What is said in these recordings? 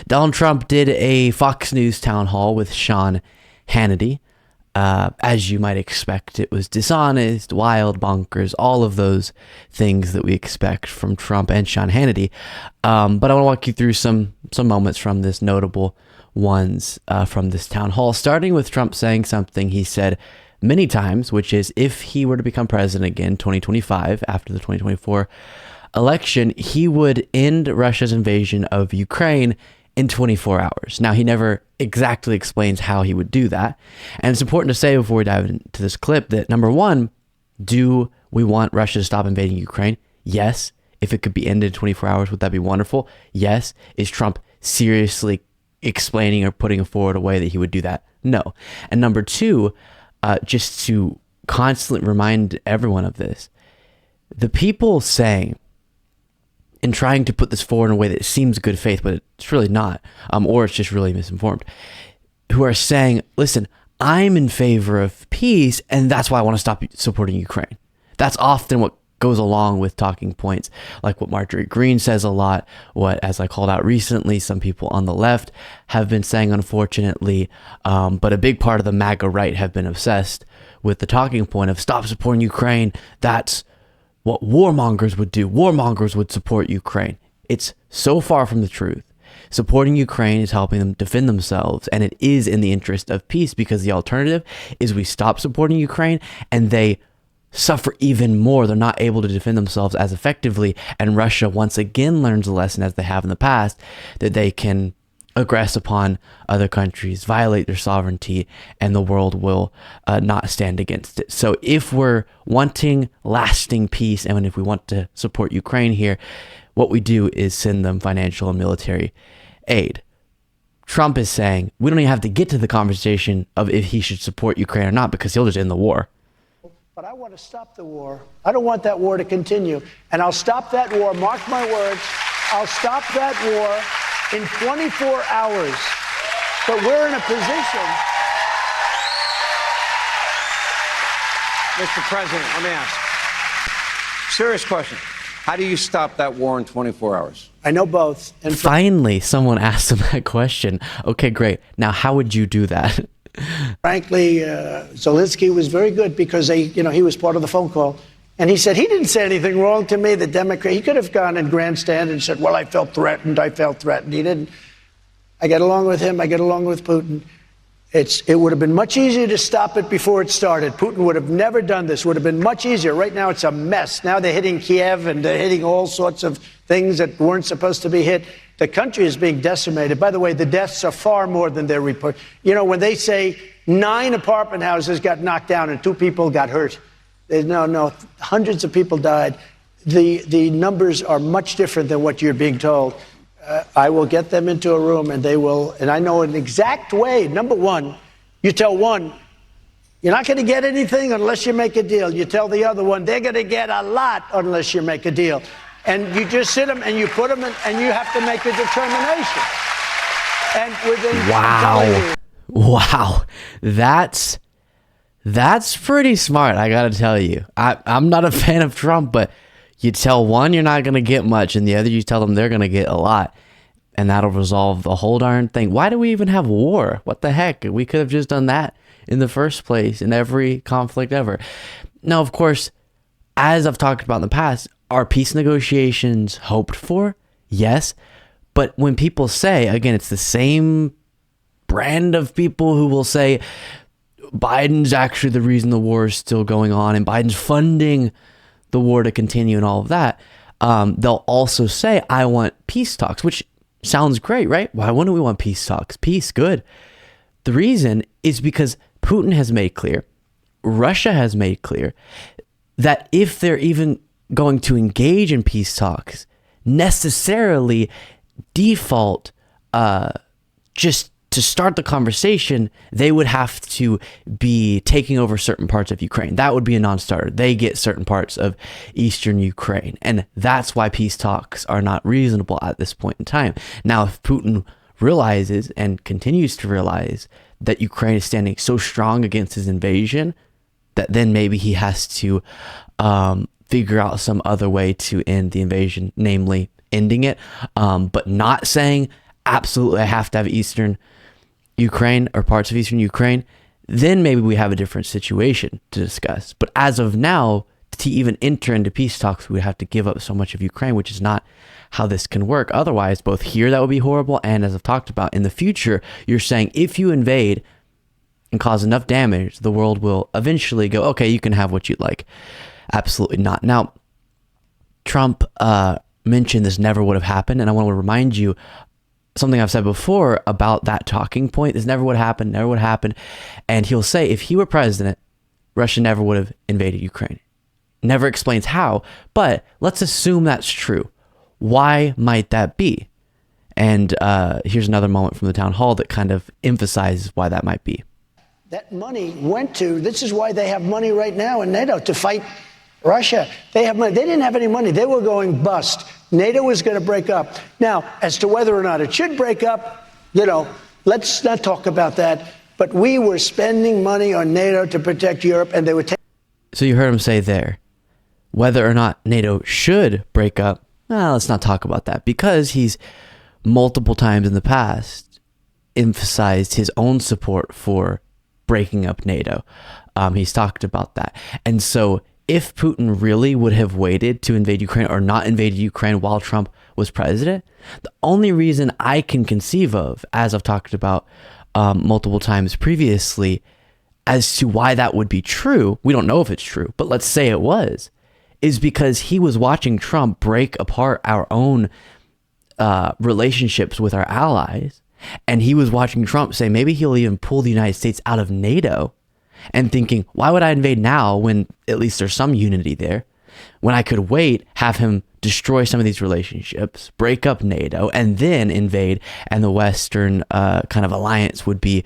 Donald Trump did a Fox News town hall with Sean Hannity. As you might expect, it was dishonest, wild, bonkers, all of those things that we expect from Trump and Sean Hannity. But I want to walk you through some moments from this, notable ones from this town hall, starting with Trump saying something he said many times, which is if he were to become president again, 2025, after the 2024 election, he would end Russia's invasion of Ukraine in 24 hours. Now, he never exactly explains how he would do that. And it's important to say before we dive into this clip that, number one, do we want Russia to stop invading Ukraine? Yes. If it could be ended in 24 hours, would that be wonderful? Yes. Is Trump seriously explaining or putting forward a way that he would do that? No. And number two, just to constantly remind everyone of this, the people saying and trying to put this forward in a way that seems good faith, but it's really not, or it's just really misinformed, who are saying, listen, I'm in favor of peace, and that's why I want to stop supporting Ukraine. That's often what goes along with talking points, like what Marjorie Greene says a lot, what, as I called out recently, some people on the left have been saying, unfortunately, but a big part of the MAGA right have been obsessed with the talking point of stop supporting Ukraine. That's what warmongers would do. Warmongers would support Ukraine. It's so far from the truth. Supporting Ukraine is helping them defend themselves, and it is in the interest of peace, because the alternative is we stop supporting Ukraine and they suffer even more. They're not able to defend themselves as effectively, and Russia once again learns a lesson, as they have in the past, that they can aggress upon other countries, violate their sovereignty, and the world will not stand against it. So if we're wanting lasting peace, and if we want to support Ukraine here, what we do is send them financial and military aid. Trump is saying we don't even have to get to the conversation of if he should support Ukraine or not, because he'll just end the war. But I want to stop the war. I don't want that war to continue. And I'll stop that war, mark my words, I'll stop that war in 24 hours. But we're in a position. Mr. President, let me ask. Serious question. How do you stop that war in 24 hours? I know both. And finally, someone asked him that question. Okay, great. Now, how would you do that? Frankly, Zelensky was very good, because he was part of the phone call. And he said he didn't say anything wrong to me. The Democrat, he could have gone and grandstanded and said, well, I felt threatened. He didn't. I get along with him. I get along with Putin. It would have been much easier to stop it before it started. Putin would have never done this. Would have been much easier. Right now, it's a mess. Now they're hitting Kiev, and they're hitting all sorts of things that weren't supposed to be hit. The country is being decimated. By the way, the deaths are far more than their report. When they say 9 apartment houses got knocked down and 2 people got hurt. No, hundreds of people died. The numbers are much different than what you're being told. I will get them into a room, and they will, and I know an exact way. Number one, you tell one, you're not going to get anything unless you make a deal. You tell the other one, they're going to get a lot unless you make a deal. And you just sit them and you put them in, and you have to make a determination. And within, Wow. That's pretty smart, I gotta tell you. I'm not a fan of Trump, but you tell one you're not gonna get much, and the other you tell them they're gonna get a lot, and that'll resolve the whole darn thing. Why do we even have war? What the heck? We could have just done that in the first place in every conflict ever. Now, of course, as I've talked about in the past, are peace negotiations hoped for? Yes. But when people say, again, it's the same brand of people who will say Biden's actually the reason the war is still going on, and Biden's funding the war to continue and all of that. They'll also say, I want peace talks, which sounds great, right? Why wouldn't we want peace talks? Peace, good. The reason is because Putin has made clear, Russia has made clear, that if they're even going to engage in peace talks, necessarily default, just to start the conversation, they would have to be taking over certain parts of Ukraine. That would be a non-starter. They get certain parts of eastern Ukraine. And that's why peace talks are not reasonable at this point in time. Now, if Putin realizes and continues to realize that Ukraine is standing so strong against his invasion, that then maybe he has to figure out some other way to end the invasion, namely ending it, but not saying absolutely I have to have Eastern Ukraine or parts of Eastern Ukraine, then maybe we have a different situation to discuss. But as of now, to even enter into peace talks, we would have to give up so much of Ukraine, which is not how this can work. Otherwise, both here, that would be horrible. And as I've talked about, in the future, you're saying if you invade and cause enough damage, the world will eventually go, okay, you can have what you'd like. Absolutely not. Now, Trump mentioned this never would have happened. And I want to remind you something I've said before about that talking point. This never would have happened, never would have happened. And he'll say if he were president, Russia never would have invaded Ukraine. Never explains how, but let's assume that's true. Why might that be? And here's another moment from the town hall that kind of emphasizes why that might be. That money went to, this is why they have money right now in NATO to fight Russia. They have money. They didn't have any money. They were going bust. NATO was going to break up. Now, as to whether or not it should break up, let's not talk about that. But we were spending money on NATO to protect Europe, and they were So you heard him say there, whether or not NATO should break up, let's not talk about that, because he's multiple times in the past emphasized his own support for breaking up NATO. He's talked about that. And so if Putin really would have waited to invade Ukraine or not invaded Ukraine while Trump was president, the only reason I can conceive of, as I've talked about multiple times previously, as to why that would be true, we don't know if it's true, but let's say it was, is because he was watching Trump break apart our own relationships with our allies. And he was watching Trump say maybe he'll even pull the United States out of NATO, and thinking, why would I invade now when at least there's some unity there? When I could wait, have him destroy some of these relationships, break up NATO, and then invade, and the Western kind of alliance would be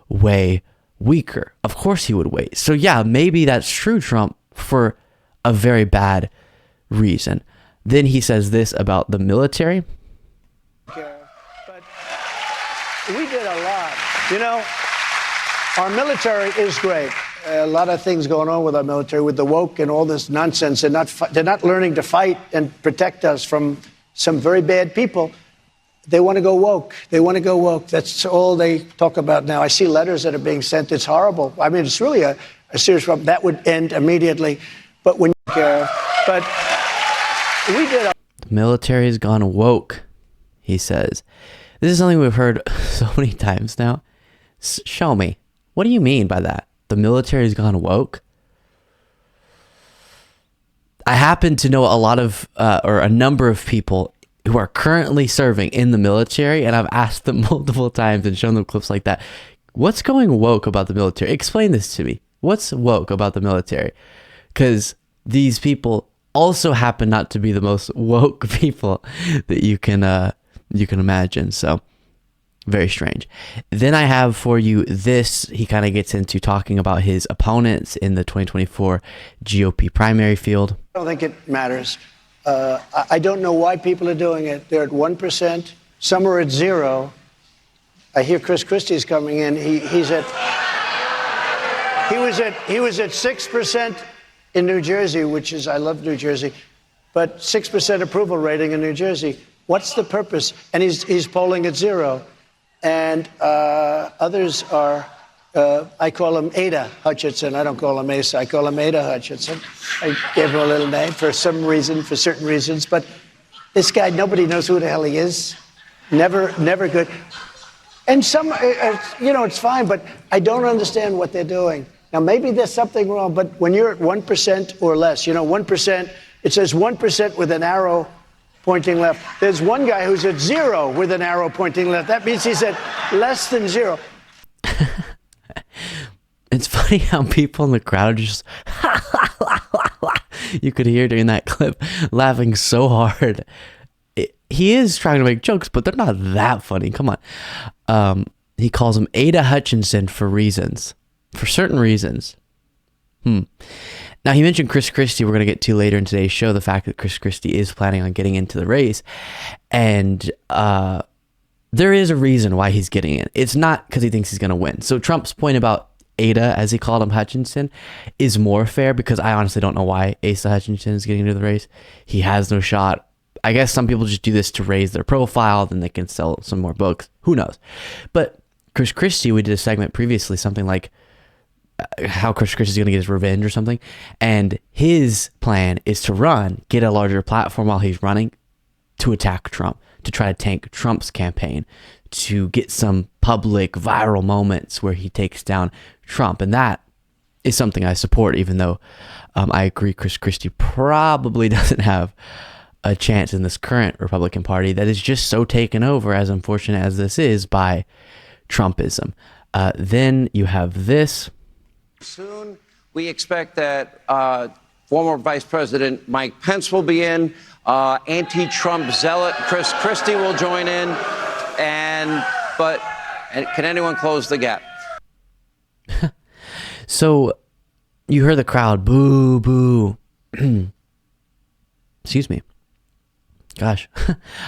way weaker. Of course he would wait. So yeah, maybe that's true, Trump, for a very bad reason. Then he says this about the military. But we did a lot. Our military is great. A lot of things going on with our military, with the woke and all this nonsense. They're not learning to fight and protect us from some very bad people. They want to go woke. They want to go woke. That's all they talk about now. I see letters that are being sent. It's horrible. I mean, it's really a serious problem. That would end immediately. But when you care, but we did. The military has gone woke, he says. This is something we've heard so many times now. Show me. What do you mean by that? The military has gone woke? I happen to know a lot of, or a number of people who are currently serving in the military, and I've asked them multiple times and shown them clips like that. What's going woke about the military? Explain this to me. What's woke about the military? Because these people also happen not to be the most woke people that you can imagine. So very strange. Then I have for you this. He kind of gets into talking about his opponents in the 2024 GOP primary field. I don't think it matters. I don't know why people are doing it. They're at 1%. Some are at 0. I hear Chris Christie's coming in. He was at 6% in New Jersey, which is, I love New Jersey, but 6% approval rating in New Jersey. What's the purpose? And he's polling at 0. And others are, I call him Ada Hutchinson. I don't call him Asa. I call him Ada Hutchinson. I gave him a little name for some reason, for certain reasons. But this guy, nobody knows who the hell he is. Never good. And some, it's fine, but I don't understand what they're doing. Now, maybe there's something wrong, but when you're at 1% or less, 1%, it says 1% with an arrow pointing left. There's one guy who's at 0 with an arrow pointing left. That means he's at less than 0. It's funny how people in the crowd just you could hear during that clip laughing so hard. He is trying to make jokes, but they're not that funny. Come on. He calls him Ada Hutchinson for certain reasons. Now, he mentioned Chris Christie. We're going to get to later in today's show, the fact that Chris Christie is planning on getting into the race. And there is a reason why he's getting in. It's not because he thinks he's going to win. So Trump's point about Ada, as he called him, Hutchinson, is more fair because I honestly don't know why Asa Hutchinson is getting into the race. He has no shot. I guess some people just do this to raise their profile, then they can sell some more books. Who knows? But Chris Christie, we did a segment previously, something like how Chris Christie is going to get his revenge or something. And his plan is to get a larger platform while he's running to attack Trump, to try to tank Trump's campaign, to get some public viral moments where he takes down Trump. And that is something I support, even though I agree Chris Christie probably doesn't have a chance in this current Republican Party that is just so taken over, as unfortunate as this is, by Trumpism. Then you have this. Soon, we expect that former Vice President Mike Pence will be in. Anti-Trump zealot Chris Christie will join in. But can anyone close the gap? So you heard the crowd, boo, boo. Excuse me. Gosh,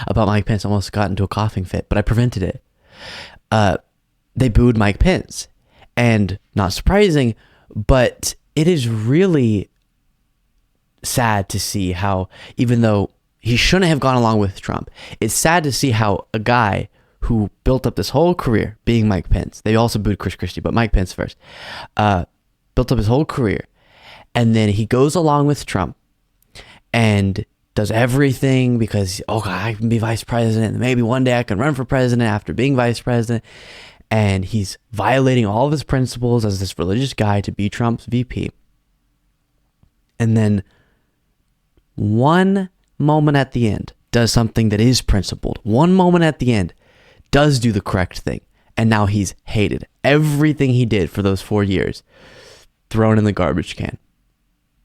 about Mike Pence. Almost got into a coughing fit, but I prevented it. They booed Mike Pence. And not surprising, but it is really sad to see how, even though he shouldn't have gone along with Trump, it's sad to see how a guy who built up this whole career being Mike Pence, they also booed Chris Christie, but Mike Pence first, built up his whole career, and then he goes along with Trump and does everything because, I can be vice president, and maybe one day I can run for president after being vice president. And he's violating all of his principles as this religious guy to be Trump's VP. And then one moment at the end does something that is principled. One moment at the end does do the correct thing. And now he's hated. Everything he did for those 4 years, thrown in the garbage can.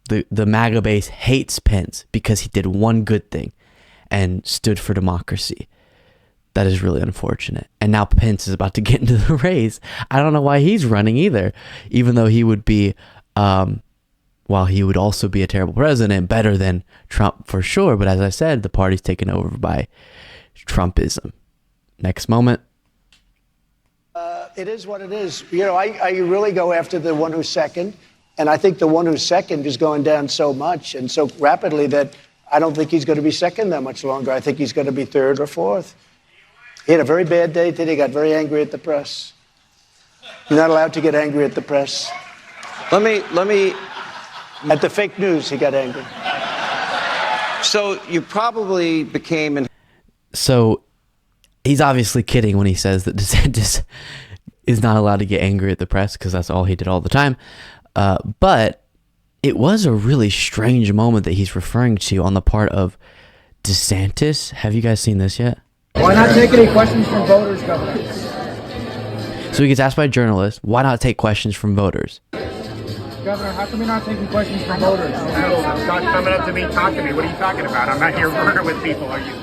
The MAGA base hates Pence because he did one good thing and stood for democracy. That is really unfortunate. And now Pence is about to get into the race. I don't know why he's running either, even though he would be, while he would also be a terrible president, better than Trump for sure. But as I said, the party's taken over by Trumpism. Next moment. It is what it is. I really go after the one who's second. And I think the one who's second is going down so much and so rapidly that I don't think he's going to be second that much longer. I think he's going to be third or fourth. He had a very bad day today. He got very angry at the press. You're not allowed to get angry at the press. Let me. At the fake news, he got angry. So you probably became. So he's obviously kidding when he says that DeSantis is not allowed to get angry at the press because that's all he did all the time. But it was a really strange moment that he's referring to on the part of DeSantis. Have you guys seen this yet? Why not take any questions from voters, Governor? So he gets asked by a journalist, why not take questions from voters? Governor, how come you're not taking questions from voters? Stop coming up to me, talk to me. What are you talking about? I'm not here murdering with people. Are you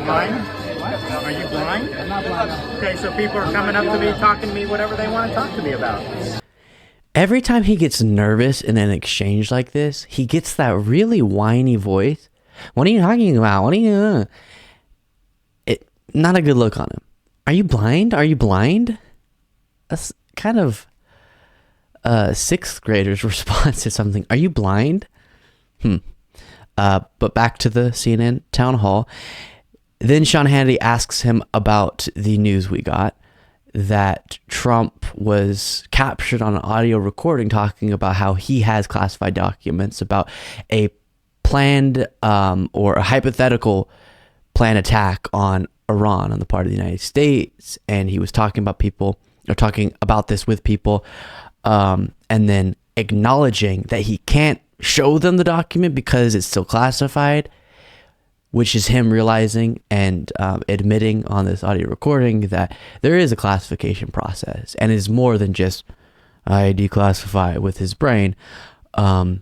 blind? Are you blind? I'm not blind. Okay, so people are coming up to me, talking to me, whatever they want to talk to me about. Every time he gets nervous in an exchange like this, he gets that really whiny voice. What are you talking about? What are you... Not a good look on him. Are you blind? Are you blind? That's kind of a sixth grader's response to something. Are you blind? But back to the CNN town hall. Then Sean Hannity asks him about the news we got that Trump was captured on an audio recording talking about how he has classified documents about a planned or a hypothetical planned attack on Iran on the part of the United States, and he was talking about this with people, and then acknowledging that he can't show them the document because it's still classified, which is him realizing and admitting on this audio recording that there is a classification process and is more than just I declassify it with his brain. And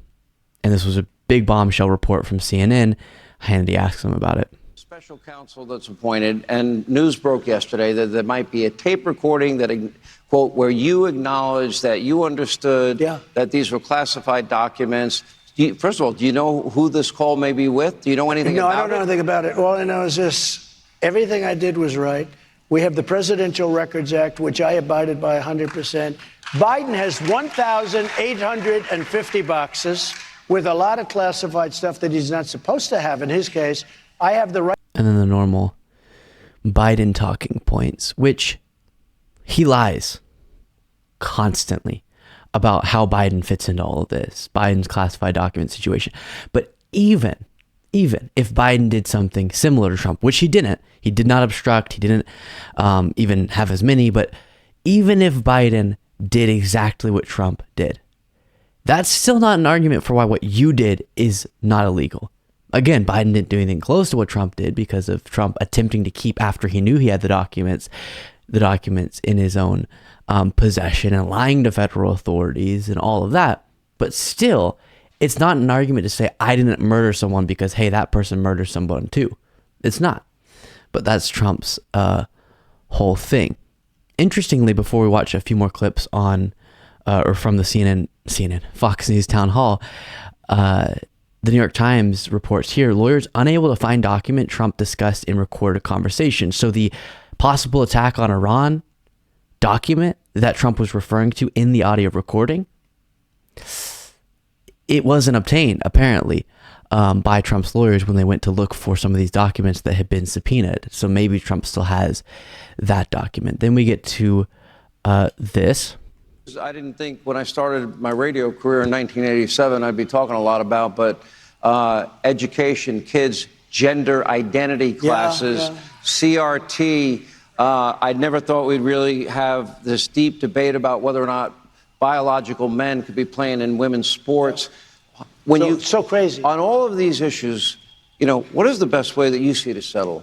this was a big bombshell report from CNN. Hannity asks him about it. Special counsel that's appointed, and news broke yesterday that there might be a tape recording that, quote, where you acknowledge that you understood that these were classified documents. First of all, do you know who this call may be with? Do you know anything about it? No, I don't know anything about it. All I know is this. Everything I did was right. We have the Presidential Records Act, which I abided by 100%. Biden has 1,850 boxes with a lot of classified stuff that he's not supposed to have in his case. I have the right. And then the normal Biden talking points, which he lies constantly about how Biden fits into all of this, Biden's classified document situation. But even if Biden did something similar to Trump, which he didn't, he did not obstruct, he didn't even have as many, but even if Biden did exactly what Trump did, that's still not an argument for why what you did is not illegal. Again, Biden didn't do anything close to what Trump did because of Trump attempting to keep, after he knew he had the documents in his own possession and lying to federal authorities and all of that. But still, it's not an argument to say I didn't murder someone because, hey, that person murdered someone too. It's not. But that's Trump's whole thing. Interestingly, before we watch a few more clips on or from the CNN, Fox News town hall, the New York Times reports here, lawyers unable to find document Trump discussed in recorded conversation. So the possible attack on Iran document that Trump was referring to in the audio recording, it wasn't obtained, apparently, by Trump's lawyers when they went to look for some of these documents that had been subpoenaed. So maybe Trump still has that document. Then we get to this. I didn't think when I started my radio career in 1987 I'd be talking a lot about, but education, kids, gender identity classes, CRT. I never thought we'd really have this deep debate about whether or not biological men could be playing in women's sports. So crazy. On all of these issues, what is the best way that you see to settle?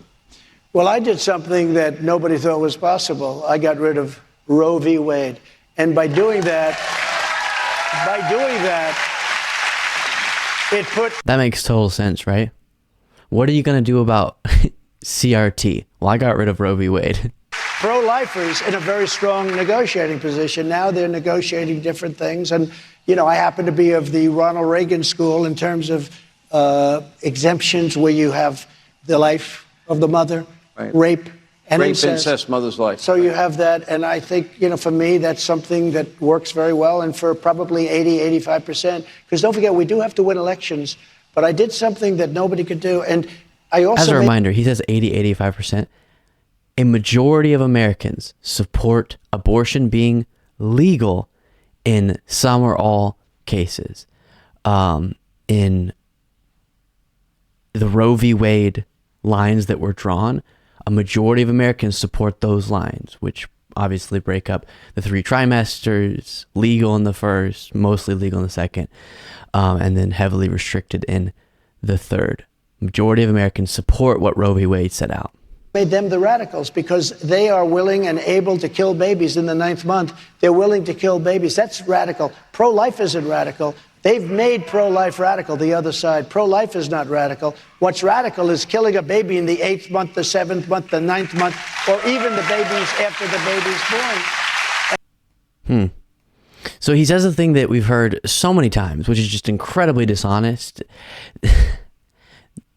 Well, I did something that nobody thought was possible. I got rid of Roe v. Wade. And by doing that, it put... That makes total sense, right? What are you going to do about CRT? Well, I got rid of Roe v. Wade. Pro-lifers in a very strong negotiating position. Now they're negotiating different things. And, I happen to be of the Ronald Reagan school in terms of exemptions where you have the life of the mother, right. Rape, incest, mother's life. So you have that, and I think, for me, that's something that works very well, and for probably 85%. Because don't forget, we do have to win elections, but I did something that nobody could do, and I also... As a reminder, he says 85%. A majority of Americans support abortion being legal in some or all cases. In the Roe v. Wade lines that were drawn, a majority of Americans support those lines, which obviously break up the 3 trimesters, legal in the first, mostly legal in the second, and then heavily restricted in the third. Majority of Americans support what Roe v. Wade set out. Made them the radicals because they are willing and able to kill babies in the 9th month. They're willing to kill babies. That's radical. Pro-life isn't radical. They've made pro-life radical, the other side. Pro-life is not radical. What's radical is killing a baby in the 8th month, the 7th month, the 9th month, or even the babies after the baby's born. So he says a thing that we've heard so many times, which is just incredibly dishonest.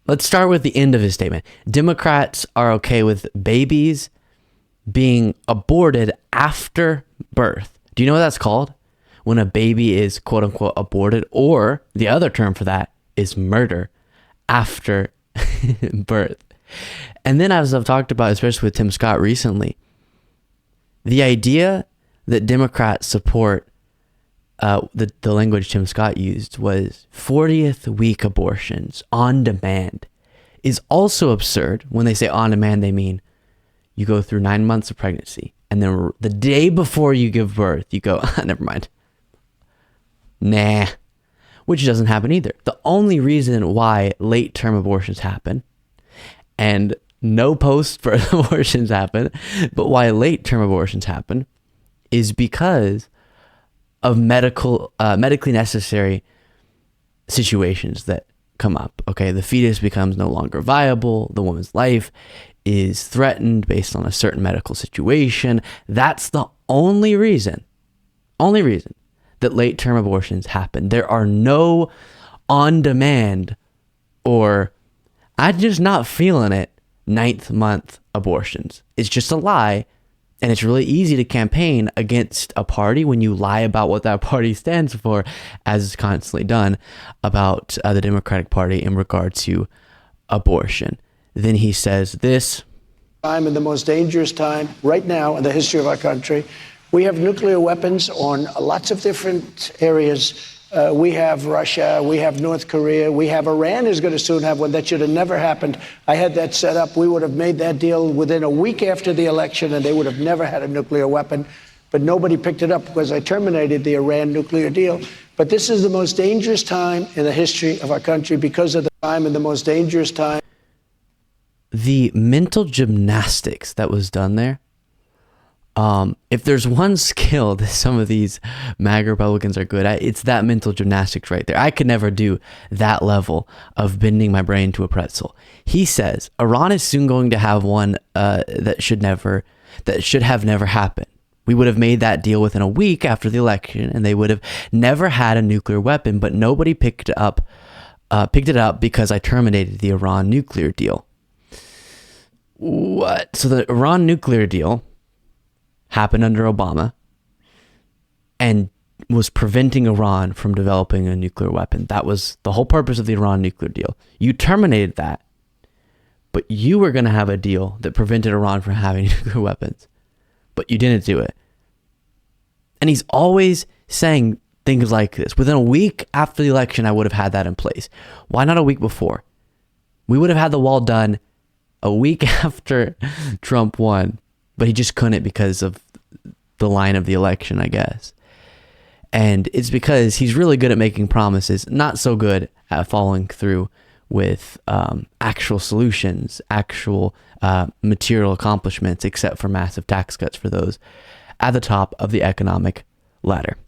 Let's start with the end of his statement. Democrats are okay with babies being aborted after birth. Do you know what that's called? When a baby is quote unquote aborted, or the other term for that is murder after birth. And then, as I've talked about, especially with Tim Scott recently, the idea that Democrats support the language Tim Scott used was 40th week abortions on demand is also absurd. When they say on demand, they mean you go through 9 months of pregnancy and then the day before you give birth, you go, never mind. Nah, which doesn't happen either. The only reason why late term abortions happen, and no post-birth abortions happen, but why late term abortions happen is because of medically necessary situations that come up. Okay, the fetus becomes no longer viable. The woman's life is threatened based on a certain medical situation. That's the only reason that late-term abortions happen. There are no on-demand or I'm just not feeling it 9th month abortions. It's just a lie. And it's really easy to campaign against a party when you lie about what that party stands for, as is constantly done about the Democratic Party in regard to abortion. then he says this. Time, in the most dangerous time right now in the history of our country. We have nuclear weapons on lots of different areas. We have Russia, we have North Korea, we have Iran is going to soon have one. That should have never happened. I had that set up. We would have made that deal within a week after the election, and they would have never had a nuclear weapon. But nobody picked it up because I terminated the Iran nuclear deal. But this is the most dangerous time in the history of our country because of the time and the most dangerous time. The mental gymnastics that was done there. If there's one skill that some of these MAGA Republicans are good at, it's that mental gymnastics right there. I could never do that level of bending my brain to a pretzel. He says Iran is soon going to have one that should have never happened. We would have made that deal within a week after the election, and they would have never had a nuclear weapon. But nobody picked it up because I terminated the Iran nuclear deal. What? So the Iran nuclear deal happened under Obama and was preventing Iran from developing a nuclear weapon. That was the whole purpose of the Iran nuclear deal. You terminated that, but you were going to have a deal that prevented Iran from having nuclear weapons, but you didn't do it. And he's always saying things like this. Within a week after the election, I would have had that in place. Why not a week before? We would have had the wall done a week after Trump won, but he just couldn't because of the line of the election, I guess. And it's because he's really good at making promises, not so good at following through with actual solutions, actual material accomplishments, except for massive tax cuts for those at the top of the economic ladder.